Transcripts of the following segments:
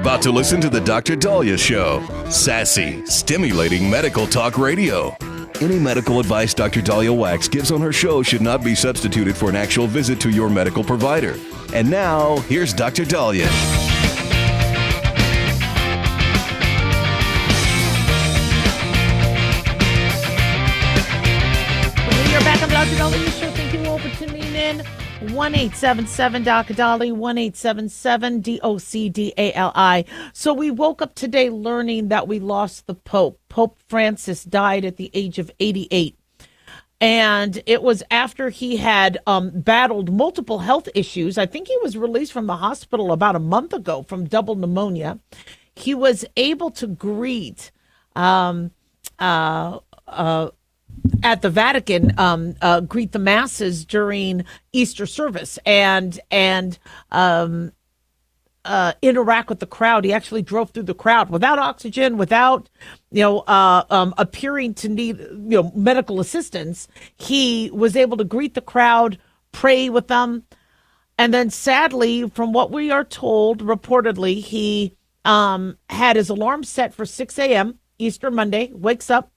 about to listen to the Dr. Daliah Show. Sassy, stimulating medical talk radio. Any medical advice Dr. Daliah Wax gives on her show should not be substituted for an actual visit to your medical provider. And now, here's Dr. Daliah. You're back on the Dr. Daliah Show. Thank you all for tuning in. 1-877-Dr. 1-877-DOCDALI. So we woke up today learning that we lost the Pope. Pope Francis died at the age of 88. And it was after he had battled multiple health issues. I think he was released from the hospital about a month ago from double pneumonia. He was able to greet at the Vatican, greet the masses during Easter service and interact with the crowd. He actually drove through the crowd without oxygen, without, appearing to need, medical assistance. He was able to greet the crowd, pray with them. And then sadly, from what we are told, reportedly, he had his alarm set for 6 a.m. Easter Monday, wakes up,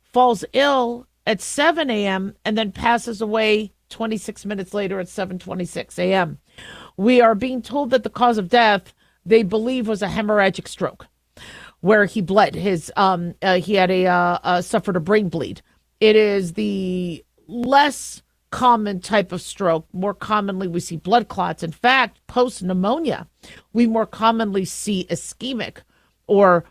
falls ill at 7 a.m. and then passes away 26 minutes later at 7:26 a.m. We are being told that the cause of death, they believe, was a hemorrhagic stroke, where he bled. He had suffered a brain bleed. It is the less common type of stroke. More commonly, we see blood clots. In fact, post pneumonia, we more commonly see ischemic or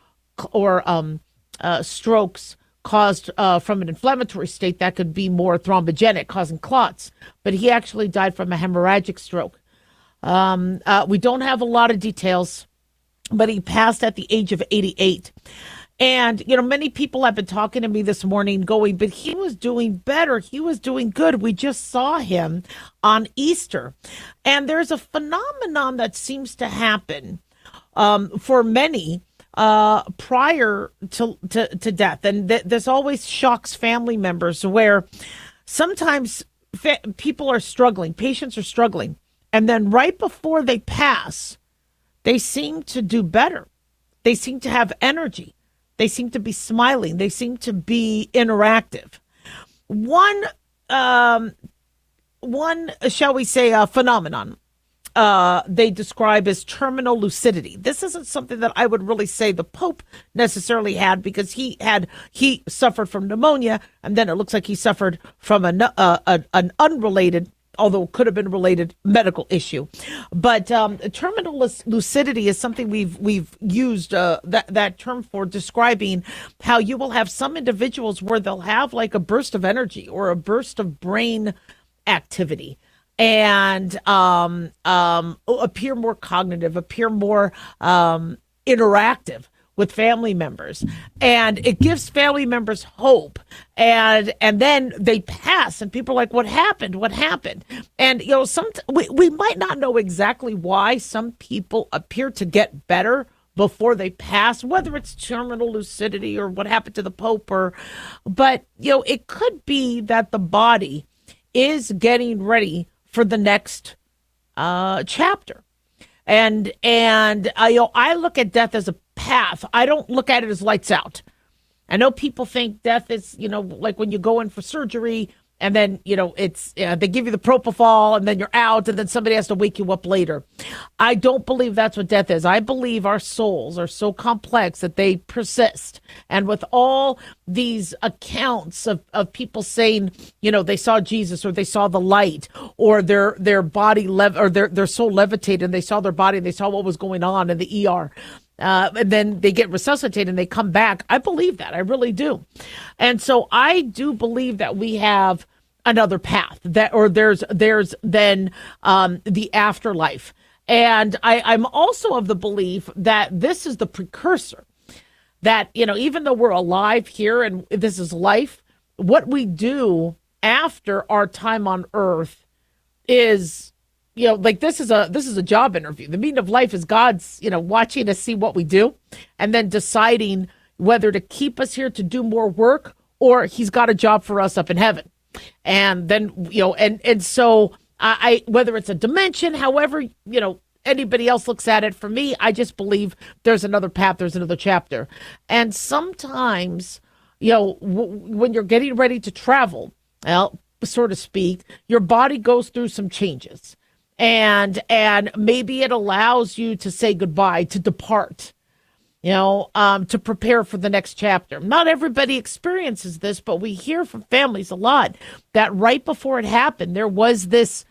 strokes caused from an inflammatory state that could be more thrombogenic, causing clots. But he actually died from a hemorrhagic stroke. We don't have a lot of details, but he passed at the age of 88. And, many people have been talking to me this morning going, but he was doing better. He was doing good. We just saw him on Easter. And there's a phenomenon that seems to happen for many prior to death. And this always shocks family members, where sometimes people are struggling, patients are struggling. And then right before they pass, they seem to do better. They seem to have energy. They seem to be smiling. They seem to be interactive. One, shall we say, phenomenon they describe as terminal lucidity. This isn't something that I would really say the Pope necessarily had, because he suffered from pneumonia, and then it looks like he suffered from an unrelated, although it could have been related, medical issue. But terminal lucidity is something we've used that term for describing how you will have some individuals where they'll have like a burst of energy or a burst of brain activity, and appear more cognitive, appear more interactive with family members, and it gives family members hope. And then they pass, and people are like, "What happened? What happened?" And we might not know exactly why some people appear to get better before they pass, whether it's terminal lucidity or what happened to the Pope, but it could be that the body is getting ready for the next chapter. And I look at death as a path. I don't look at it as lights out. I know people think death is, like when you go in for surgery and then, it's they give you the propofol and then you're out and then somebody has to wake you up later. I don't believe that's what death is. I believe our souls are so complex that they persist. And with all these accounts of people saying, they saw Jesus, or they saw the light, or their body or their soul levitated, and they saw their body and they saw what was going on in the ER. And then they get resuscitated and they come back. I believe that. I really do. And so I do believe that we have another path, there's then the afterlife. And I'm also of the belief that this is the precursor, that, even though we're alive here and this is life, what we do after our time on earth is, this is a job interview. The meaning of life is God's, watching us see what we do and then deciding whether to keep us here to do more work, or he's got a job for us up in heaven. And then, and so I whether it's a dimension, however, anybody else looks at it. For me, I just believe there's another path, there's another chapter. And sometimes, when you're getting ready to travel, well, so to speak, your body goes through some changes. And maybe it allows you to say goodbye, to depart, to prepare for the next chapter. Not everybody experiences this, but we hear from families a lot that right before it happened, there was this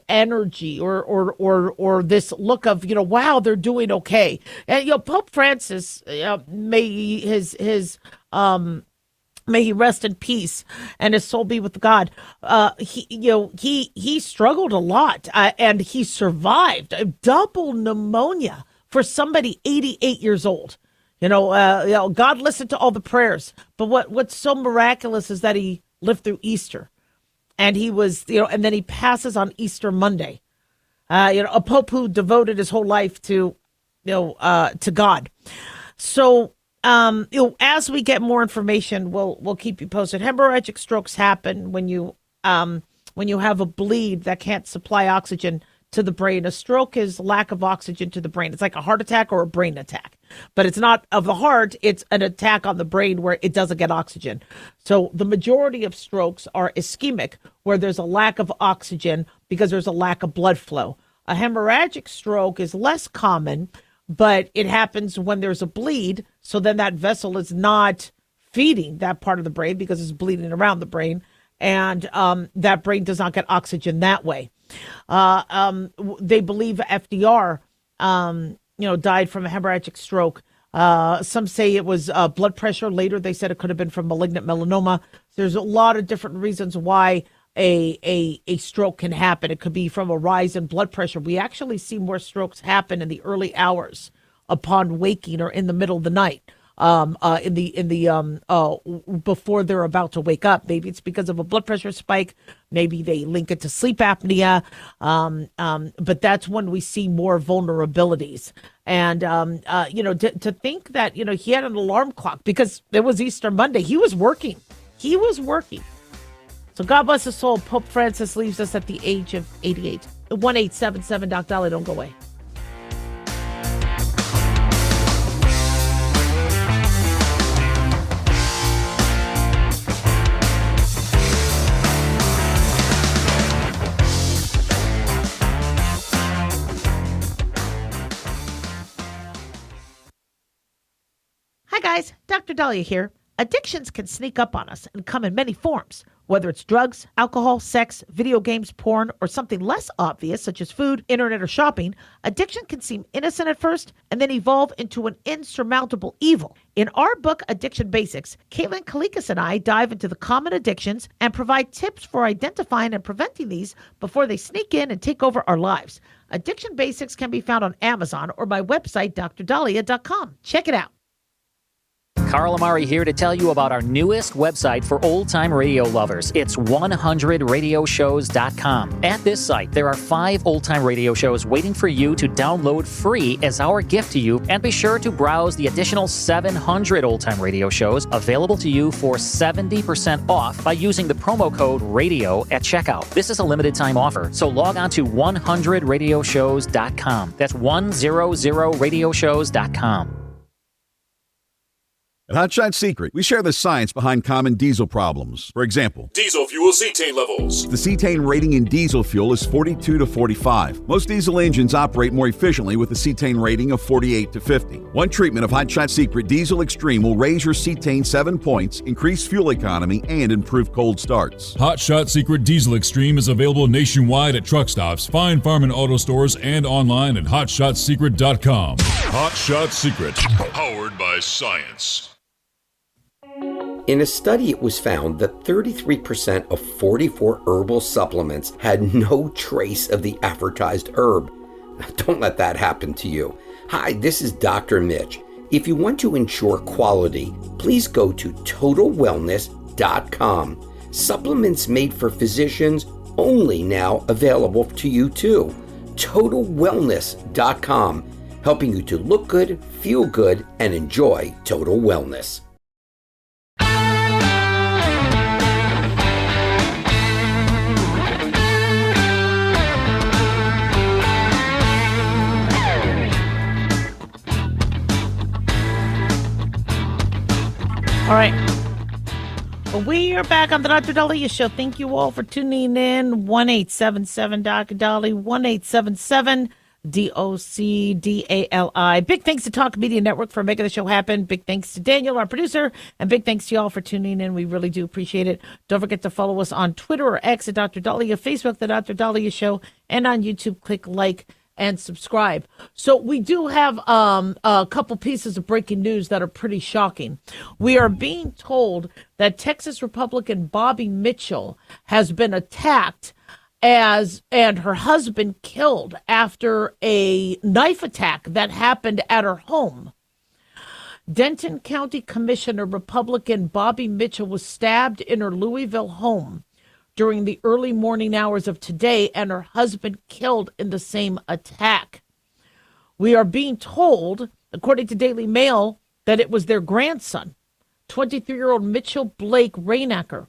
energy or this look of, wow, they're doing okay. And, Pope Francis, may may he rest in peace and his soul be with God. He struggled a lot and he survived a double pneumonia for somebody 88 years old. God listened to all the prayers. But what's so miraculous is that he lived through Easter, and he was, and then he passes on Easter Monday. A pope who devoted his whole life to God. So. As we get more information, we'll keep you posted. Hemorrhagic strokes happen when you have a bleed that can't supply oxygen to the brain. A stroke is lack of oxygen to the brain. It's like a heart attack or a brain attack, but it's not of the heart. It's an attack on the brain where it doesn't get oxygen. So the majority of strokes are ischemic, where there's a lack of oxygen because there's a lack of blood flow. A hemorrhagic stroke is less common, but it happens when there's a bleed. So then that vessel is not feeding that part of the brain because it's bleeding around the brain. And that brain does not get oxygen that way. They believe FDR, died from a hemorrhagic stroke. Some say it was blood pressure. Later, they said it could have been from malignant melanoma. There's a lot of different reasons why a stroke can happen. It could be from a rise in blood pressure. We actually see more strokes happen in the early hours upon waking or in the middle of the night, before they're about to wake up. Maybe it's because of a blood pressure spike. Maybe they link it to sleep apnea. But that's when we see more vulnerabilities. And, to think that, he had an alarm clock because it was Easter Monday. He was working. So God bless his soul. Pope Francis leaves us at the age of 88. 1877 Doc Daliah, don't go away. Hi guys, Dr. Daliah here. Addictions can sneak up on us and come in many forms. Whether it's drugs, alcohol, sex, video games, porn, or something less obvious such as food, internet, or shopping, addiction can seem innocent at first and then evolve into an insurmountable evil. In our book, Addiction Basics, Caitlin Kalikas and I dive into the common addictions and provide tips for identifying and preventing these before they sneak in and take over our lives. Addiction Basics can be found on Amazon or my website, drdaliah.com. Check it out. Carl Amari here to tell you about our newest website for old-time radio lovers. It's 100radioshows.com. At this site, there are 5 old-time radio shows waiting for you to download free as our gift to you, and be sure to browse the additional 700 old-time radio shows available to you for 70% off by using the promo code RADIO at checkout. This is a limited-time offer, so log on to 100radioshows.com. That's 100radioshows.com. At Hotshot Secret, we share the science behind common diesel problems. For example, diesel fuel cetane levels. The cetane rating in diesel fuel is 42 to 45. Most diesel engines operate more efficiently with a cetane rating of 48 to 50. One treatment of Hotshot Secret Diesel Extreme will raise your cetane 7 points, increase fuel economy, and improve cold starts. Hotshot Secret Diesel Extreme is available nationwide at truck stops, fine farm and auto stores, and online at hotshotsecret.com. Hotshot Secret, powered by science. In a study, it was found that 33% of 44 herbal supplements had no trace of the advertised herb. Don't let that happen to you. Hi, this is Dr. Mitch. If you want to ensure quality, please go to totalwellness.com. Supplements made for physicians only now available to you too. totalwellness.com, helping you to look good, feel good, and enjoy total wellness. All right. Well, we are back on the Dr. Daliah Show. Thank you all for tuning in. 1-877 Dr. Dali, 1-877 DOCDALI. Big thanks to Talk Media Network for making the show happen. Big thanks to Daniel, our producer, and big thanks to y'all for tuning in. We really do appreciate it. Don't forget to follow us on Twitter or X at Dr. Daliah, Facebook, The Dr. Daliah Show, and on YouTube, click like and subscribe. So we do have a couple pieces of breaking news that are pretty shocking. We are being told that Texas Republican Bobby Mitchell has been attacked and her husband killed after a knife attack that happened at her home. Denton County Commissioner Republican Bobby Mitchell was stabbed in her Louisville home during the early morning hours of today, and her husband killed in the same attack. We are being told, according to Daily Mail, that it was their grandson, 23-year-old Mitchell Blake Raynacker,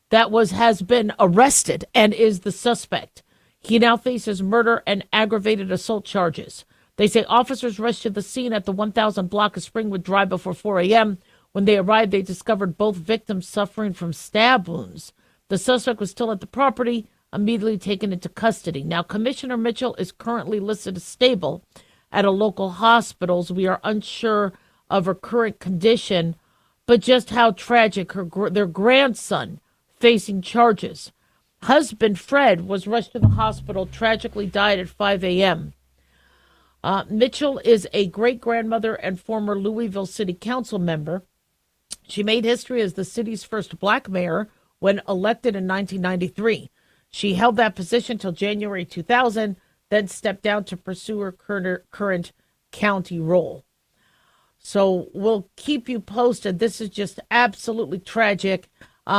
that has been arrested and is the suspect. He now faces murder and aggravated assault charges. They say officers rushed to the scene at the 1000 block of Springwood Drive before 4 a.m. When they arrived, they discovered both victims suffering from stab wounds. The suspect was still at the property, immediately taken into custody. Now, Commissioner Mitchell is currently listed as stable at a local hospital. We are unsure of her current condition, but just how tragic their grandson facing charges. Husband Fred was rushed to the hospital, tragically died at 5 a.m. Mitchell is a great-grandmother and former Louisville City Council member. She made history as the city's first black mayor when elected in 1993. She held that position till January 2000, then stepped down to pursue her current county role. So we'll keep you posted. This is just absolutely tragic. We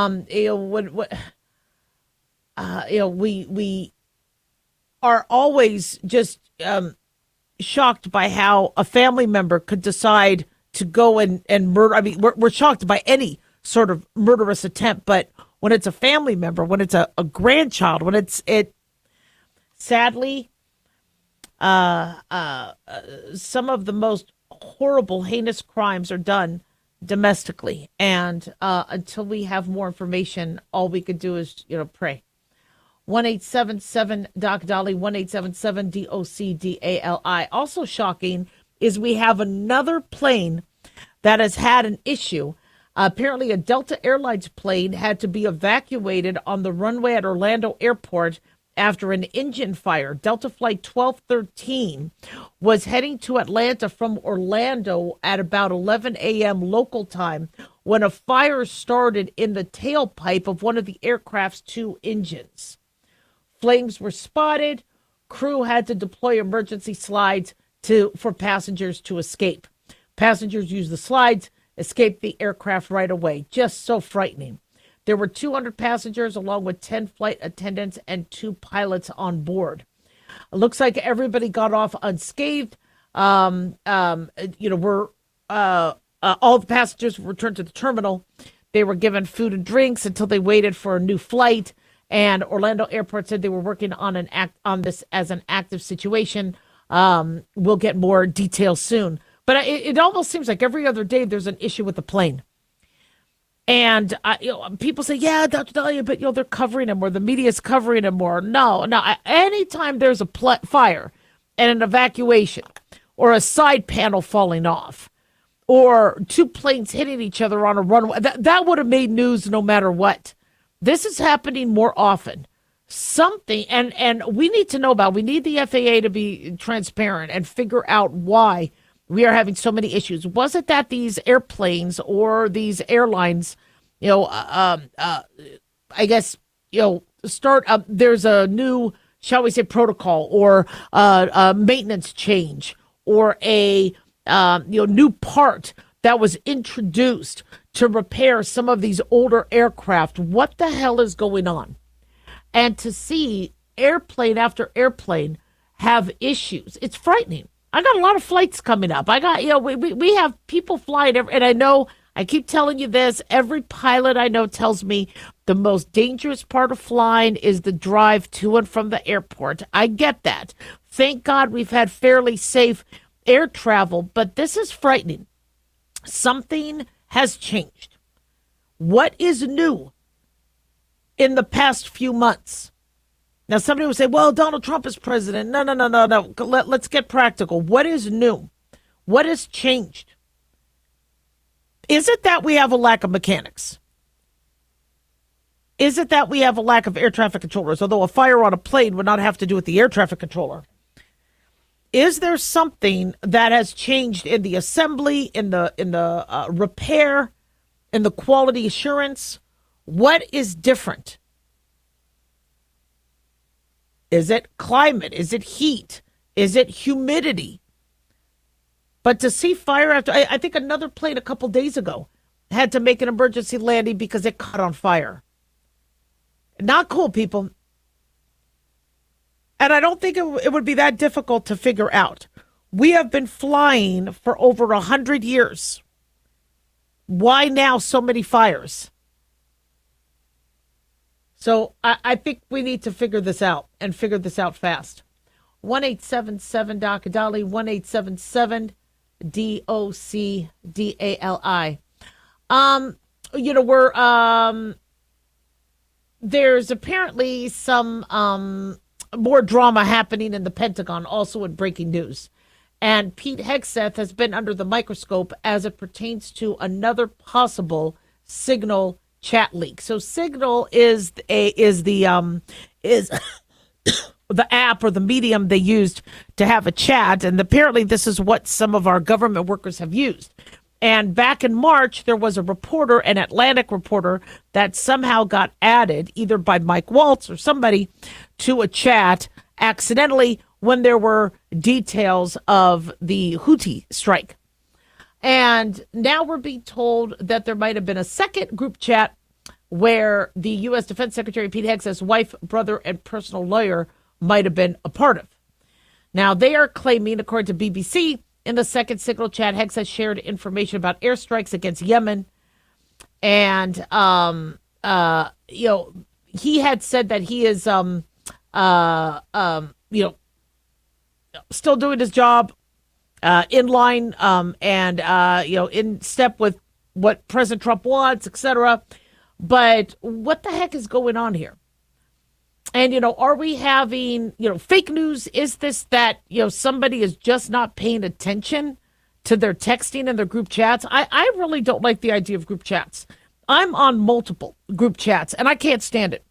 are always just shocked by how a family member could decide to go and murder. I mean, we're shocked by any sort of murderous attempt, but when it's a family member, when it's a grandchild, when sadly, some of the most horrible, heinous crimes are done domestically. And until we have more information, all we could do is, pray. 1-877-DOC-DALI, 1-877-DOC-DALI. Also shocking is we have another plane that has had an issue. Apparently, a Delta Airlines plane had to be evacuated on the runway at Orlando Airport after an engine fire. Delta Flight 1213 was heading to Atlanta from Orlando at about 11 a.m. local time when a fire started in the tailpipe of one of the aircraft's two engines. Flames were spotted. Crew had to deploy emergency slides for passengers to escape. Passengers used the slides, escaped the aircraft right away. Just so frightening. There were 200 passengers along with 10 flight attendants and 2 pilots on board. It looks like everybody got off unscathed. All the passengers were returned to the terminal. They were given food and drinks until they waited for a new flight. And Orlando Airport said they were working on this as an active situation. We'll get more details soon. But it almost seems like every other day there's an issue with the plane. And people say, yeah, Dr. Daliah, but they're covering him, or the media's covering him more. No. Anytime there's a fire and an evacuation, or a side panel falling off, or 2 planes hitting each other on a runway, that would have made news no matter what. This is happening more often. Something, and we need to know about. We need the FAA to be transparent and figure out why we are having so many issues. Was it that these airplanes or these airlines, I guess, start up, there's a new, shall we say, protocol or a maintenance change or a new part that was introduced to repair some of these older aircraft? What the hell is going on? And to see airplane after airplane have issues, it's frightening. I got a lot of flights coming up. I got, we have people flying, and I know, I keep telling you this, every pilot I know tells me the most dangerous part of flying is the drive to and from the airport. I get that. Thank God we've had fairly safe air travel, but this is frightening. Something has changed? What is new in the past few months? Now, somebody will say, well, Donald Trump is president. No. Let's get practical. What is new? What has changed? Is it that we have a lack of mechanics? Is it that we have a lack of air traffic controllers? Although a fire on a plane would not have to do with the air traffic controller. Is there something that has changed in the assembly, in the repair, in the quality assurance? What is different? Is it climate? Is it heat? Is it humidity? But to see fire after, I think another plane a couple days ago had to make an emergency landing because it caught on fire. Not cool, people. And I don't think it would be that difficult to figure out. We have been flying for over 100 years. Why now so many fires? So I think we need to figure this out and figure this out fast. 1-877-DOC-DALI, 1-877-DOC-DALI. There's apparently some more drama happening in the Pentagon, also in breaking news. And Pete Hegseth has been under the microscope as it pertains to another possible Signal chat leak. So Signal is the app or the medium they used to have a chat, and apparently this is what some of our government workers have used. And back in March, there was a reporter, an Atlantic reporter, that somehow got added, either by Mike Waltz or somebody, to a chat accidentally when there were details of the Houthi strike. And now we're being told that there might have been a second group chat where the U.S. Defense Secretary Pete Hegseth's wife, brother, and personal lawyer might have been a part of. Now, they are claiming, according to BBC, in the second Signal chat, Hegseth shared information about airstrikes against Yemen. And, he had said that he is, still doing his job in line and in step with what President Trump wants, etc. But what the heck is going on here? And, are we having, fake news? Is this that, somebody is just not paying attention to their texting and their group chats? I really don't like the idea of group chats. I'm on multiple group chats, and I can't stand it.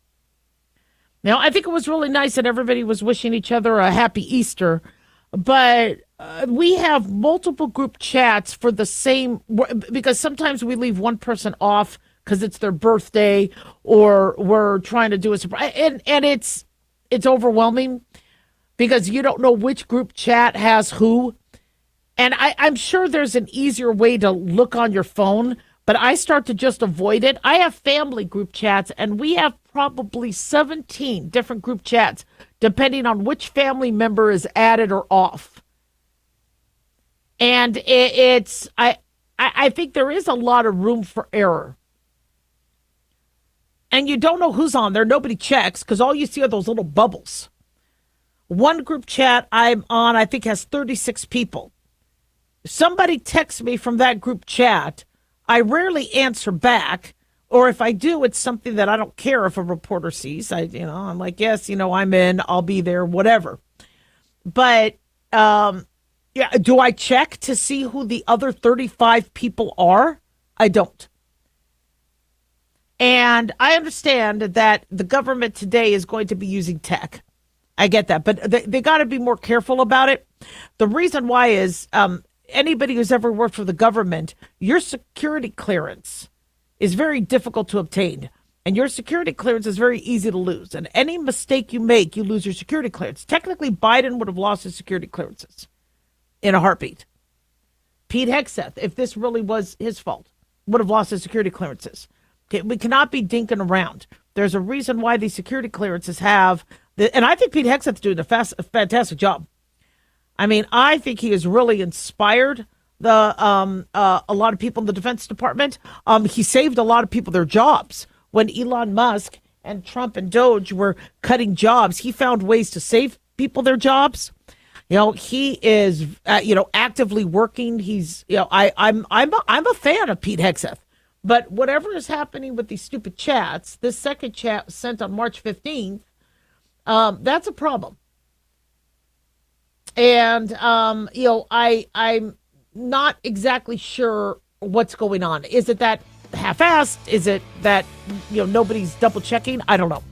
Now, I think it was really nice that everybody was wishing each other a happy Easter, but we have multiple group chats for the same, because sometimes we leave one person off because it's their birthday or we're trying to do a surprise. And it's overwhelming because you don't know which group chat has who. And I'm sure there's an easier way to look on your phone, but I start to just avoid it. I have family group chats, and we have probably 17 different group chats, depending on which family member is added or off. And I think there is a lot of room for error. And you don't know who's on there. Nobody checks because all you see are those little bubbles. One group chat I'm on, I think, has 36 people. Somebody texts me from that group chat. I rarely answer back. Or if I do, it's something that I don't care if a reporter sees. I'm like, yes, I'm in. I'll be there, whatever. But, do I check to see who the other 35 people are? I don't. And I understand that the government today is going to be using tech. I get that, but they got to be more careful about it. The reason why is anybody who's ever worked for the government, your security clearance is very difficult to obtain. And your security clearance is very easy to lose. And any mistake you make, you lose your security clearance. Technically, Biden would have lost his security clearances in a heartbeat. Pete Hegseth, if this really was his fault, would have lost his security clearances. Okay, we cannot be dinking around. There's a reason why these security clearances have, and I think Pete Hegseth is doing a fantastic job. I mean, I think he has really inspired a lot of people in the Defense Department. He saved a lot of people their jobs. When Elon Musk and Trump and Doge were cutting jobs, he found ways to save people their jobs. He is, actively working. He's, I'm a fan of Pete Hegseth. But whatever is happening with these stupid chats, this second chat sent on March 15th, that's a problem. And, I'm not exactly sure what's going on. Is it that half-assed? Is it that, nobody's double checking? I don't know.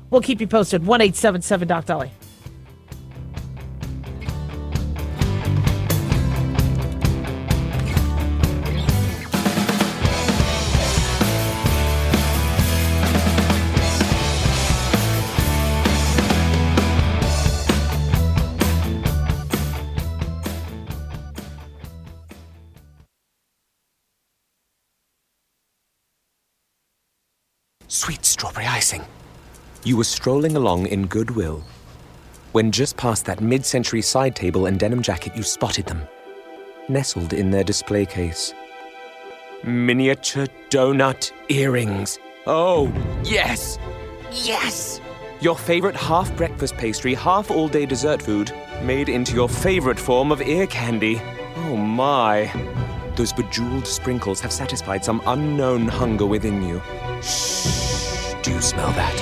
We'll keep you posted. 1-877-DOC-DOLLY. Sweet strawberry icing. You were strolling along in goodwill when just past that mid-century side table and denim jacket you spotted them, nestled in their display case. Miniature donut earrings. Oh, yes! Yes! Your favorite half-breakfast pastry, half-all-day dessert food, made into your favorite form of ear candy. Oh my. Those bejeweled sprinkles have satisfied some unknown hunger within you. Shh. Do you smell that?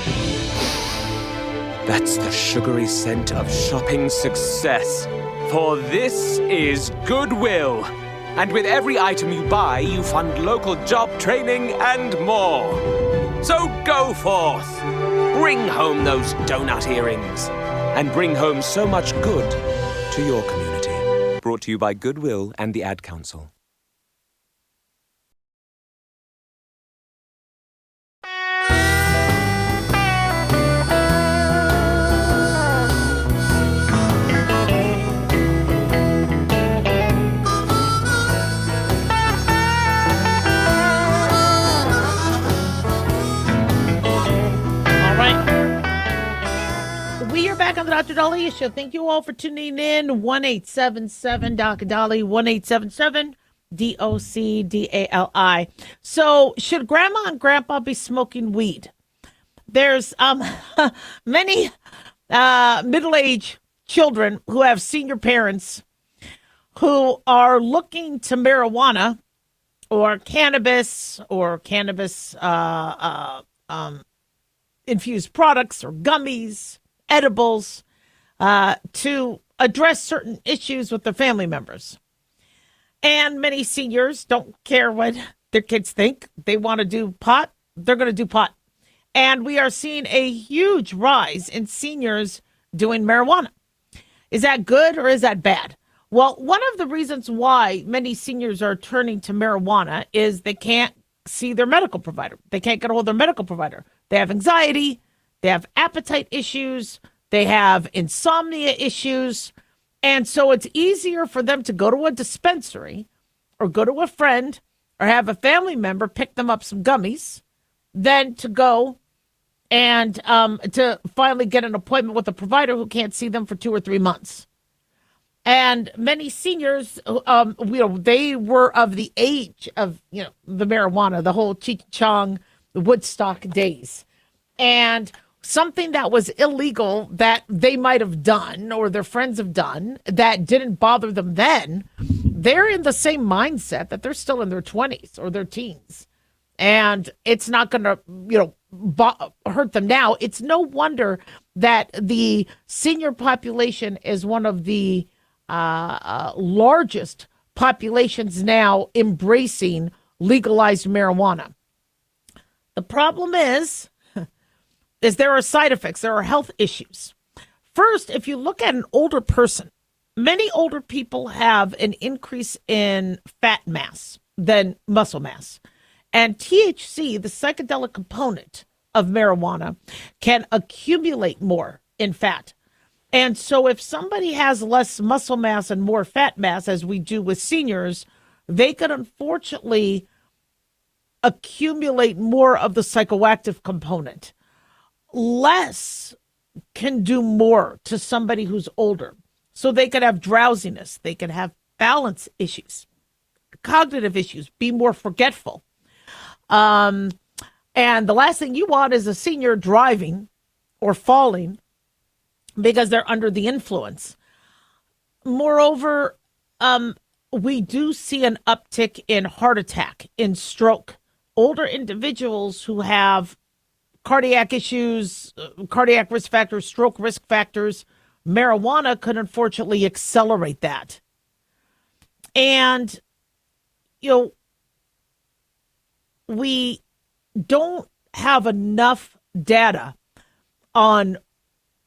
That's the sugary scent of shopping success. For this is Goodwill. And with every item you buy, you fund local job training and more. So go forth. Bring home those donut earrings. And bring home so much good to your community. Brought to you by Goodwill and the Ad Council. We are back on the Dr. Daliah Show. Thank you all for tuning in. 1-877-DOC-DOLLY, 1-877-DOC-DALI. So, should grandma and grandpa be smoking weed? There's many middle-aged children who have senior parents who are looking to marijuana or cannabis infused products or gummies, edibles, to address certain issues with their family members. And many seniors don't care what their kids think. They want to do pot, they're going to do pot. And we are seeing a huge rise in seniors doing marijuana. Is that good or is that bad? Well, one of the reasons why many seniors are turning to marijuana is they can't see their medical provider. They can't get a hold of their medical provider. They have anxiety. They have appetite issues. They have insomnia issues. And so it's easier for them to go to a dispensary or go to a friend or have a family member pick them up some gummies than to go and to finally get an appointment with a provider who can't see them for 2 or 3 months. And many seniors, they were of the age of, the marijuana, the whole Cheech and Chong, the Woodstock days. And something that was illegal that they might have done or their friends have done that didn't bother them then, they're in the same mindset that they're still in their 20s or their teens. And it's not going to, hurt them now. It's no wonder that the senior population is one of the largest populations now embracing legalized marijuana. The problem is there are side effects. There are health issues. First, if you look at an older person, many older people have an increase in fat mass than muscle mass. And THC, the psychedelic component of marijuana, can accumulate more in fat. And so if somebody has less muscle mass and more fat mass, as we do with seniors, they could unfortunately accumulate more of the psychoactive component. Less can do more to somebody who's older. So they could have drowsiness. They could have balance issues, cognitive issues, be more forgetful. And the last thing you want is a senior driving or falling because they're under the influence. moreover, we do see an uptick in heart attack, in stroke. Older individuals who have cardiac issues, cardiac risk factors, stroke risk factors, marijuana could unfortunately accelerate that. And, we don't have enough data on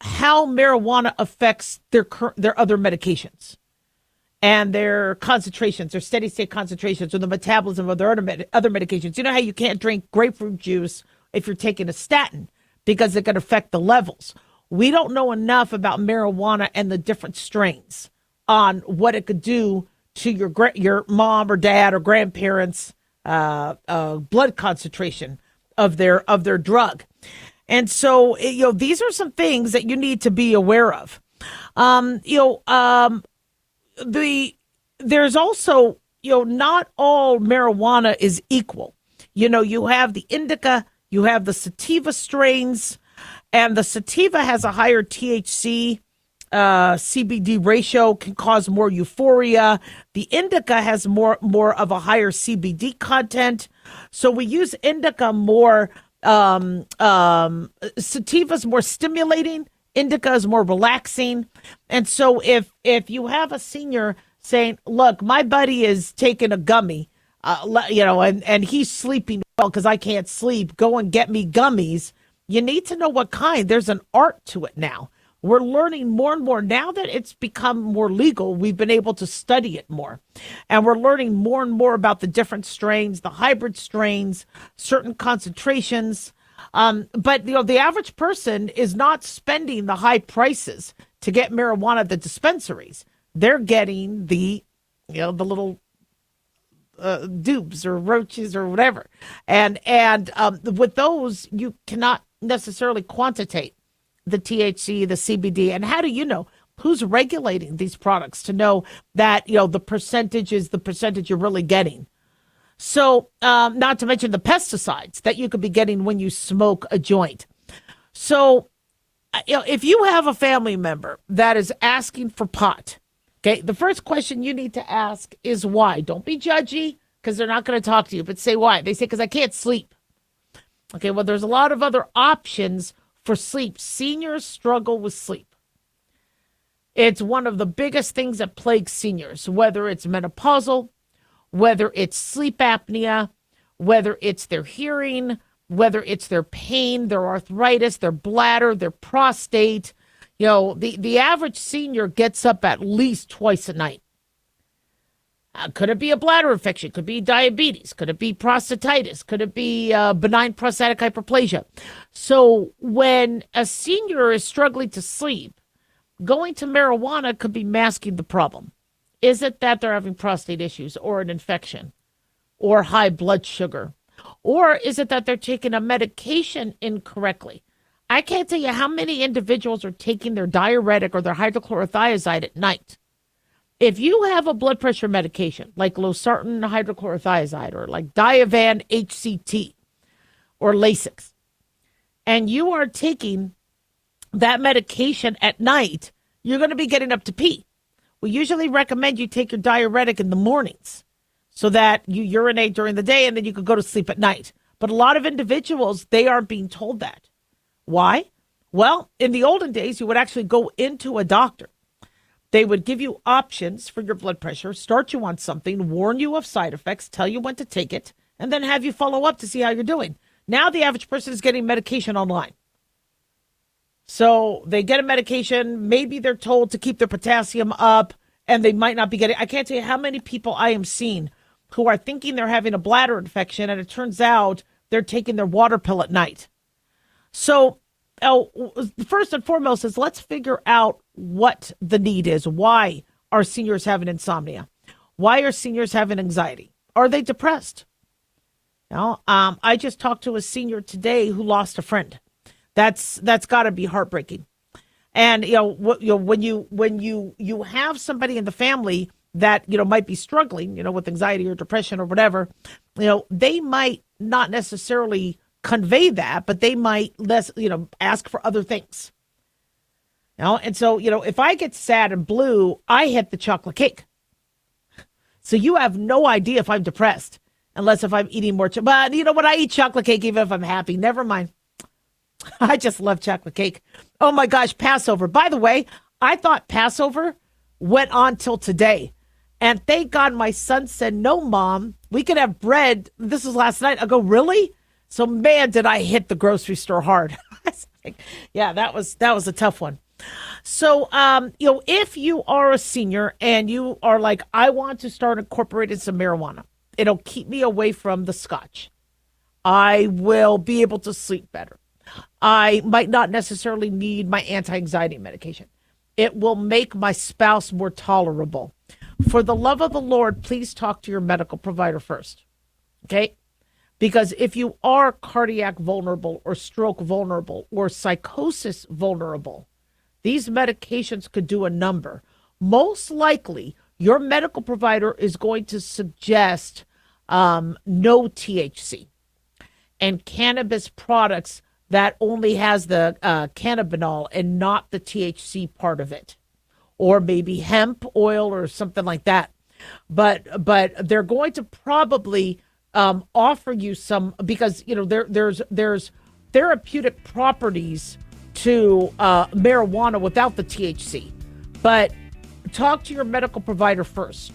how marijuana affects their other medications and their concentrations, their steady state concentrations, or the metabolism of their other medications. You know how you can't drink grapefruit juice if you're taking a statin because it can affect the levels. We don't know enough about marijuana and the different strains on what it could do to your mom or dad or grandparents' blood concentration of their drug. And so, these are some things that you need to be aware of. There's also, not all marijuana is equal. You have the indica, you have the sativa strains, and the sativa has a higher THC CBD ratio, can cause more euphoria. The indica has more of a higher CBD content. So we use indica more. Sativa is more stimulating. Indica is more relaxing. And so if you have a senior saying, look, my buddy is taking a gummy, and he's sleeping well because I can't sleep, go and get me gummies. You need to know what kind. There's an art to it now. We're learning more and more. Now that it's become more legal, we've been able to study it more. And we're learning more and more about the different strains, the hybrid strains, certain concentrations. But the average person is not spending the high prices to get marijuana at the dispensaries. They're getting the little dupes or roaches or whatever. And with those, you cannot necessarily quantitate the THC, the CBD. And how do you know who's regulating these products to know that, the percentage is the percentage you're really getting? So not to mention the pesticides that you could be getting when you smoke a joint. So, if you have a family member that is asking for pot, okay, the first question you need to ask is why. Don't be judgy because they're not going to talk to you, but say why. They say, because I can't sleep. Okay, well, there's a lot of other options for sleep. Seniors struggle with sleep. It's one of the biggest things that plagues seniors, whether it's menopausal, whether it's sleep apnea, whether it's their hearing, whether it's their pain, their arthritis, their bladder, their prostate. The average senior gets up at least twice a night. Could it be a bladder infection? Could be diabetes? Could it be prostatitis? Could it be benign prostatic hyperplasia? So when a senior is struggling to sleep, going to marijuana could be masking the problem. Is it that they're having prostate issues or an infection or high blood sugar? Or is it that they're taking a medication incorrectly? I can't tell you how many individuals are taking their diuretic or their hydrochlorothiazide at night. If you have a blood pressure medication like losartan hydrochlorothiazide or like Diovan HCT or Lasix, and you are taking that medication at night, you're going to be getting up to pee. We usually recommend you take your diuretic in the mornings so that you urinate during the day and then you can go to sleep at night. But a lot of individuals, they aren't being told that. Why? Well, in the olden days, you would actually go into a doctor. They would give you options for your blood pressure, start you on something, warn you of side effects, tell you when to take it, and then have you follow up to see how you're doing. Now the average person is getting medication online. So they get a medication, maybe they're told to keep their potassium up, and they might not be getting. I can't tell you how many people I am seeing who are thinking they're having a bladder infection, and it turns out they're taking their water pill at night. So first and foremost is let's figure out what the need is. Why are seniors having insomnia? Why are seniors having anxiety? Are they depressed? I just talked to a senior today who lost a friend. That's got to be heartbreaking. And when you have somebody in the family that might be struggling with anxiety or depression or whatever, they might not necessarily convey that, but they might ask for other things. And so, if I get sad and blue, I hit the chocolate cake. So you have no idea if I'm depressed, unless if I'm eating more. But you know what? I eat chocolate cake even if I'm happy. Never mind. I just love chocolate cake. Oh my gosh, Passover. By the way, I thought Passover went on till today. And thank God my son said, no, Mom, we could have bread. This was last night. I go, really? So, man, did I hit the grocery store hard. Yeah, that was a tough one. So, if you are a senior and you are like, I want to start incorporating some marijuana, it'll keep me away from the scotch. I will be able to sleep better. I might not necessarily need my anti-anxiety medication. It will make my spouse more tolerable. For the love of the Lord, please talk to your medical provider first. Okay? Because if you are cardiac vulnerable or stroke vulnerable or psychosis vulnerable, these medications could do a number. Most likely, your medical provider is going to suggest no THC and cannabis products that only has the cannabinol and not the THC part of it, or maybe hemp oil or something like that. But they're going to probably offer you some, because there's therapeutic properties to marijuana without the THC. But talk to your medical provider first.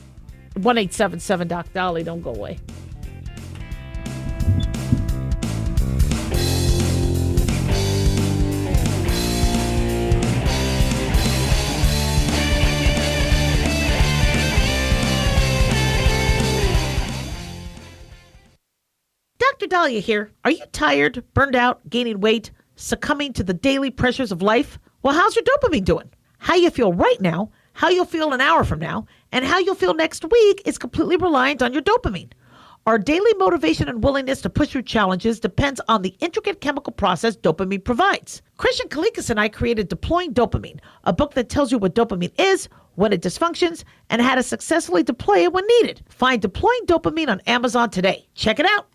1-877-DOC-DALI. Don't go away. Dr. Daliah here. Are you tired, burned out, gaining weight, succumbing to the daily pressures of life? Well, how's your dopamine doing? How you feel right now, how you'll feel an hour from now, and how you'll feel next week is completely reliant on your dopamine. Our daily motivation and willingness to push through challenges depends on the intricate chemical process dopamine provides. Christian Kalikas and I created Deploying Dopamine, a book that tells you what dopamine is, when it dysfunctions, and how to successfully deploy it when needed. Find Deploying Dopamine on Amazon today. Check it out.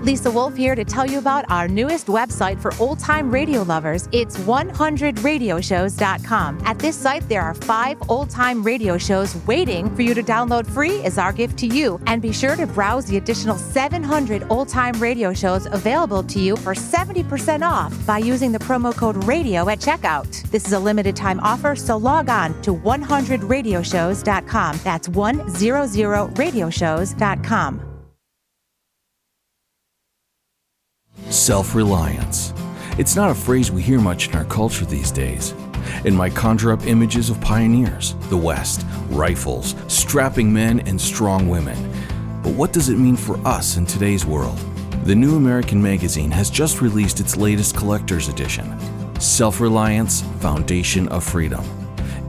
Lisa Wolf here to tell you about our newest website for old-time radio lovers. It's 100radioshows.com. At this site, there are 5 old-time radio shows waiting for you to download free as our gift to you. And be sure to browse the additional 700 old-time radio shows available to you for 70% off by using the promo code RADIO at checkout. This is a limited-time offer, so log on to 100radioshows.com. That's 100radioshows.com. Self-reliance. It's not a phrase we hear much in our culture these days. It might conjure up images of pioneers, the West, rifles, strapping men, and strong women. But what does it mean for us in today's world? The New American Magazine has just released its latest collector's edition, Self-Reliance, Foundation of Freedom.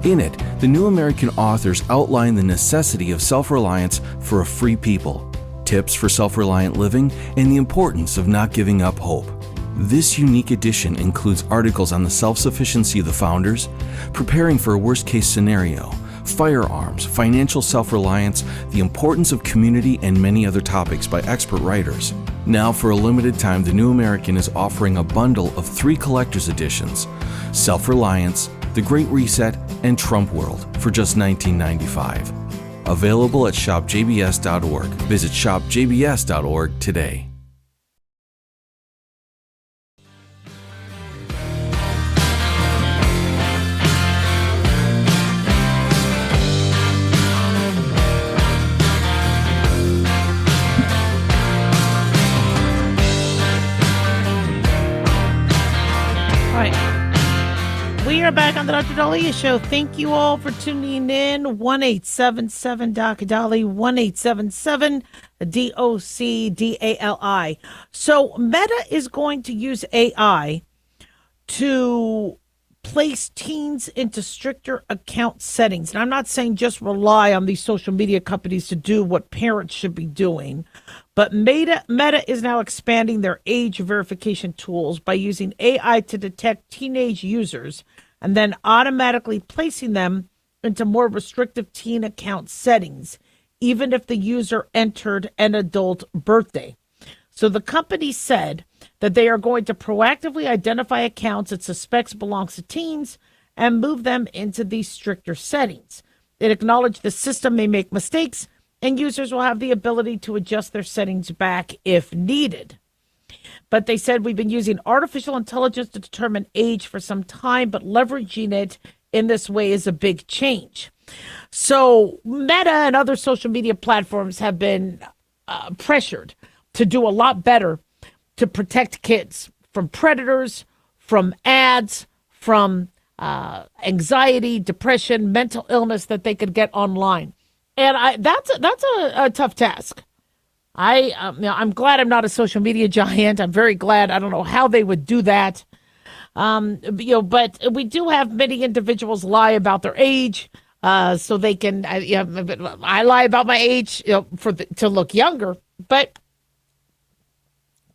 In it, the New American authors outline the necessity of self-reliance for a free people, tips for self-reliant living, and the importance of not giving up hope. This unique edition includes articles on the self-sufficiency of the founders, preparing for a worst-case scenario, firearms, financial self-reliance, the importance of community, and many other topics by expert writers. Now, for a limited time, the New American is offering a bundle of 3 collector's editions, Self-Reliance, The Great Reset, and Trump World, for just $19.95. Available at shopjbs.org. Visit shopjbs.org today. We are back on the Dr. Daliah Show. Thank you all for tuning in. 1-877-DOC-DALI, 1-877-DOC-DALI. So Meta is going to use AI to place teens into stricter account settings. And I'm not saying just rely on these social media companies to do what parents should be doing, but Meta is now expanding their age verification tools by using AI to detect teenage users and then automatically placing them into more restrictive teen account settings, even if the user entered an adult birthday. So the company said that they are going to proactively identify accounts it suspects belongs to teens and move them into these stricter settings. It acknowledged the system may make mistakes and users will have the ability to adjust their settings back if needed. But they said we've been using artificial intelligence to determine age for some time, but leveraging it in this way is a big change. So Meta and other social media platforms have been pressured to do a lot better to protect kids from predators, from ads, from anxiety, depression, mental illness that they could get online. And that's a tough task. I'm glad I'm not a social media giant. I'm very glad. I don't know how they would do that. But we do have many individuals lie about their age, so they can. I lie about my age, to look younger. But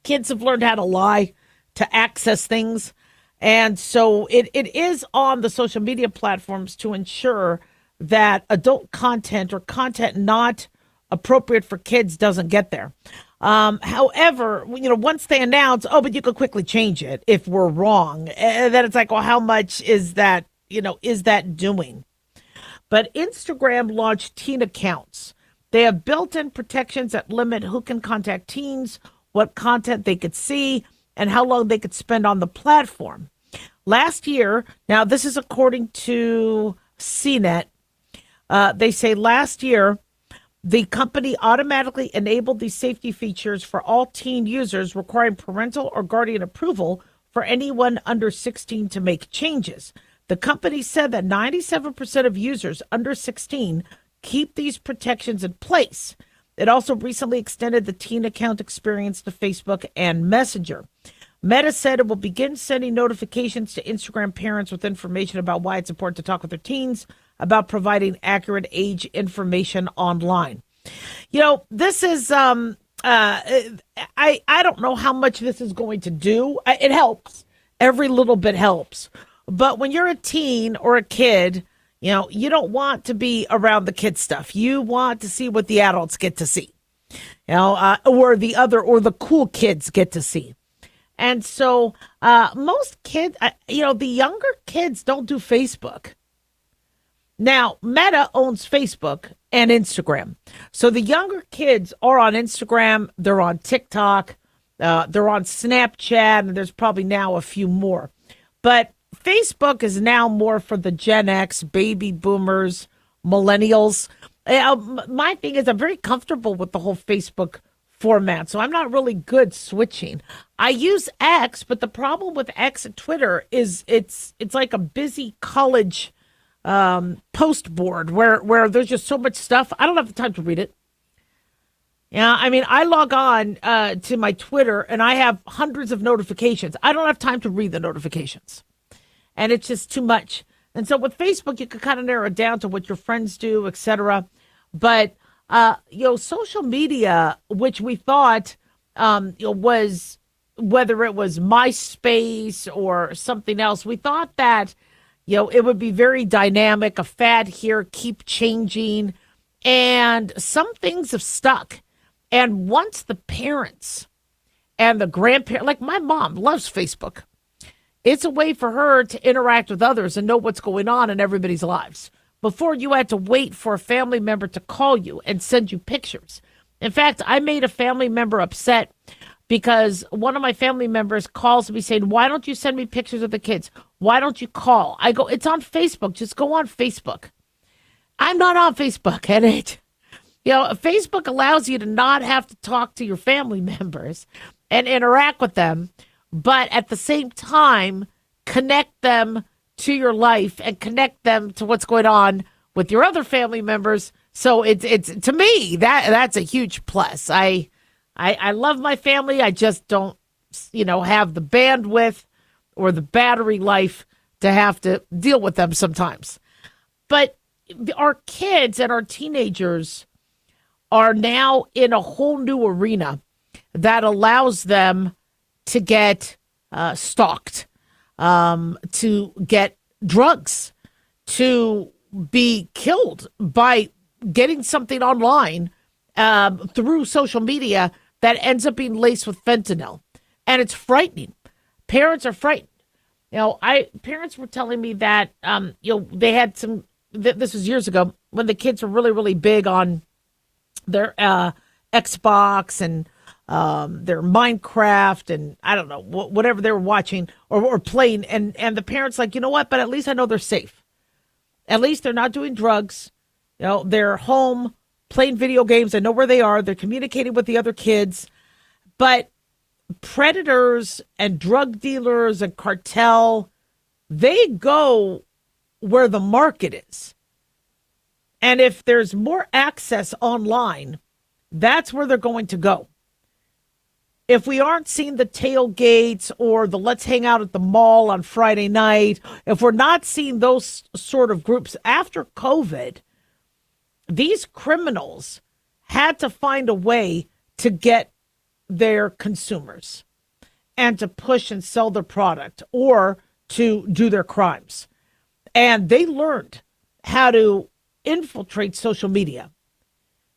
kids have learned how to lie to access things, and so it is on the social media platforms to ensure that adult content or content not appropriate for kids doesn't get there. However, once they announce, but you could quickly change it if we're wrong, and then it's like, well, how much is that, is that doing? But Instagram launched teen accounts. They have built-in protections that limit who can contact teens, what content they could see, and how long they could spend on the platform. Last year, now this is according to CNET, they say last year, the company automatically enabled these safety features for all teen users, requiring parental or guardian approval for anyone under 16 to make changes. The company said that 97% of users under 16 keep these protections in place. It also recently extended the teen account experience to Facebook and Messenger. Meta said it will begin sending notifications to Instagram parents with information about why it's important to talk with their teens about providing accurate age information online. This is, I don't know how much this is going to do. It helps. Every little bit helps. But when you're a teen or a kid, you don't want to be around the kid stuff. You want to see what the adults get to see, or the cool kids get to see. And so most kids, the younger kids don't do Facebook. Now, Meta owns Facebook and Instagram. So the younger kids are on Instagram, they're on TikTok, they're on Snapchat, and there's probably now a few more. But Facebook is now more for the Gen X, baby boomers, millennials. My thing is I'm very comfortable with the whole Facebook format, so I'm not really good switching. I use X, but the problem with X and Twitter is it's like a busy college post board where there's just so much stuff. I don't have the time to read it. I log on to my Twitter and I have hundreds of notifications. I don't have time to read the notifications, and it's just too much. And so with Facebook, you can kind of narrow it down to what your friends do, etc. But social media, which we thought was, whether it was MySpace or something else, we thought that it would be very dynamic, a fad here, keep changing. And some things have stuck. And once the parents and the grandparents, like my mom loves Facebook. It's a way for her to interact with others and know what's going on in everybody's lives. Before, you had to wait for a family member to call you and send you pictures. In fact, I made a family member upset because one of my family members calls me saying, why don't you send me pictures of the kids? Why don't you call? I go, it's on Facebook. Just go on Facebook. I'm not on Facebook, and Facebook allows you to not have to talk to your family members and interact with them, but at the same time, connect them to your life and connect them to what's going on with your other family members. So it's to me, that's a huge plus. I love my family. I just don't, have the bandwidth or the battery life to have to deal with them sometimes. But our kids and our teenagers are now in a whole new arena that allows them to get stalked, to get drugs, to be killed by getting something online through social media that ends up being laced with fentanyl. And it's frightening. Parents are frightened. Parents were telling me that, they had this was years ago when the kids were really, really big on their Xbox and their Minecraft and I don't know, whatever they were watching or playing. And the parents like, you know what? But at least I know they're safe. At least they're not doing drugs. They're home playing video games. I know where they are. They're communicating with the other kids. But predators and drug dealers and cartel, they go where the market is. And if there's more access online, that's where they're going to go. If we aren't seeing the tailgates or the let's hang out at the mall on Friday night, if we're not seeing those sort of groups after COVID, these criminals had to find a way to get their consumers and to push and sell their product or to do their crimes. And they learned how to infiltrate social media.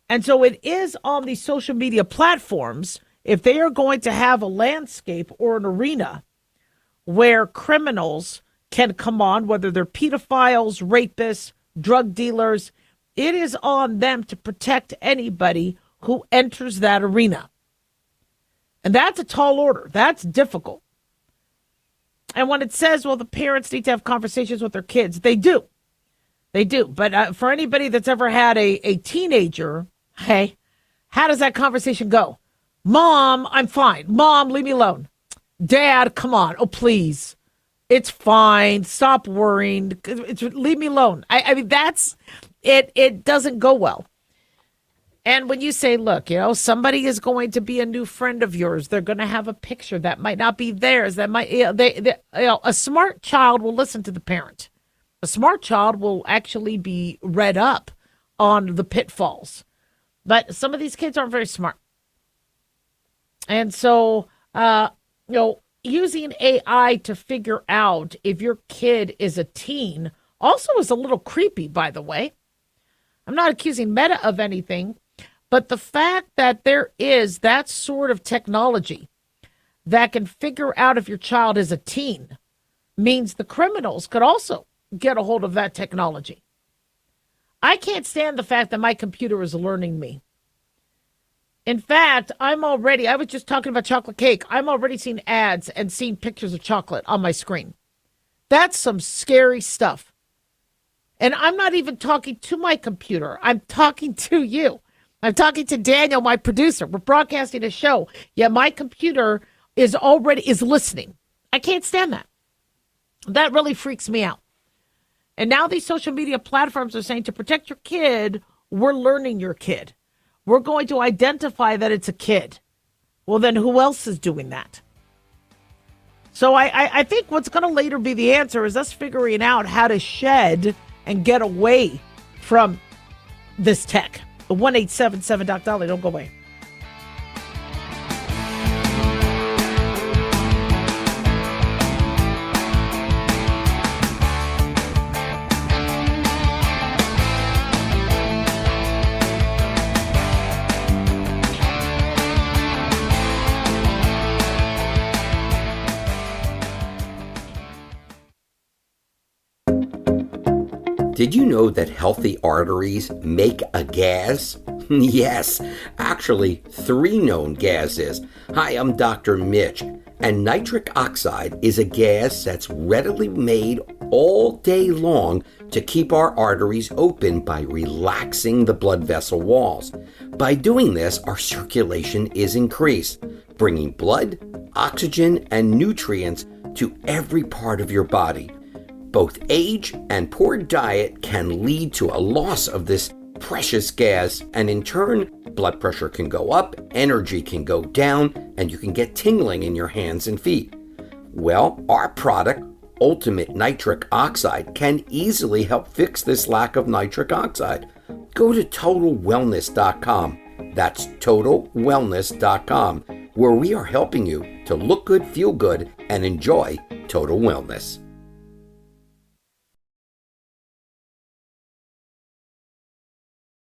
And so it is on these social media platforms, if they are going to have a landscape or an arena where criminals can come on, whether they're pedophiles, rapists, drug dealers, it is on them to protect anybody who enters that arena. And that's a tall order. That's difficult. And when it says, well, the parents need to have conversations with their kids, they do. They do. But for anybody that's ever had a teenager, hey, how does that conversation go? Mom, I'm fine. Mom, leave me alone. Dad, come on. Oh, please. It's fine. Stop worrying. Leave me alone. I mean, that's it. It doesn't go well. And when you say, look, somebody is going to be a new friend of yours, they're going to have a picture that might not be theirs. That might, a smart child will listen to the parent. A smart child will actually be read up on the pitfalls. But some of these kids aren't very smart. And so, using AI to figure out if your kid is a teen also is a little creepy, by the way. I'm not accusing Meta of anything, but the fact that there is that sort of technology that can figure out if your child is a teen means the criminals could also get a hold of that technology. I can't stand the fact that my computer is learning me. In fact, I was just talking about chocolate cake. I'm already seeing ads and seeing pictures of chocolate on my screen. That's some scary stuff. And I'm not even talking to my computer. I'm talking to you. I'm talking to Daniel, my producer. We're broadcasting a show. Yeah, my computer is listening. I can't stand that. That really freaks me out. And now these social media platforms are saying to protect your kid, we're learning your kid. We're going to identify that it's a kid. Well, then who else is doing that? So I think what's going to later be the answer is us figuring out how to shed and get away from this tech. The 1-877-DOC-DALIAH. Don't go away. Did you know that healthy arteries make a gas? Yes, actually 3 known gases. Hi, I'm Dr. Mitch, and nitric oxide is a gas that's readily made all day long to keep our arteries open by relaxing the blood vessel walls. By doing this, our circulation is increased, bringing blood, oxygen, and nutrients to every part of your body. Both age and poor diet can lead to a loss of this precious gas, and in turn, blood pressure can go up, energy can go down, and you can get tingling in your hands and feet. Well, our product, Ultimate Nitric Oxide, can easily help fix this lack of nitric oxide. Go to TotalWellness.com. That's TotalWellness.com, where we are helping you to look good, feel good, and enjoy total wellness.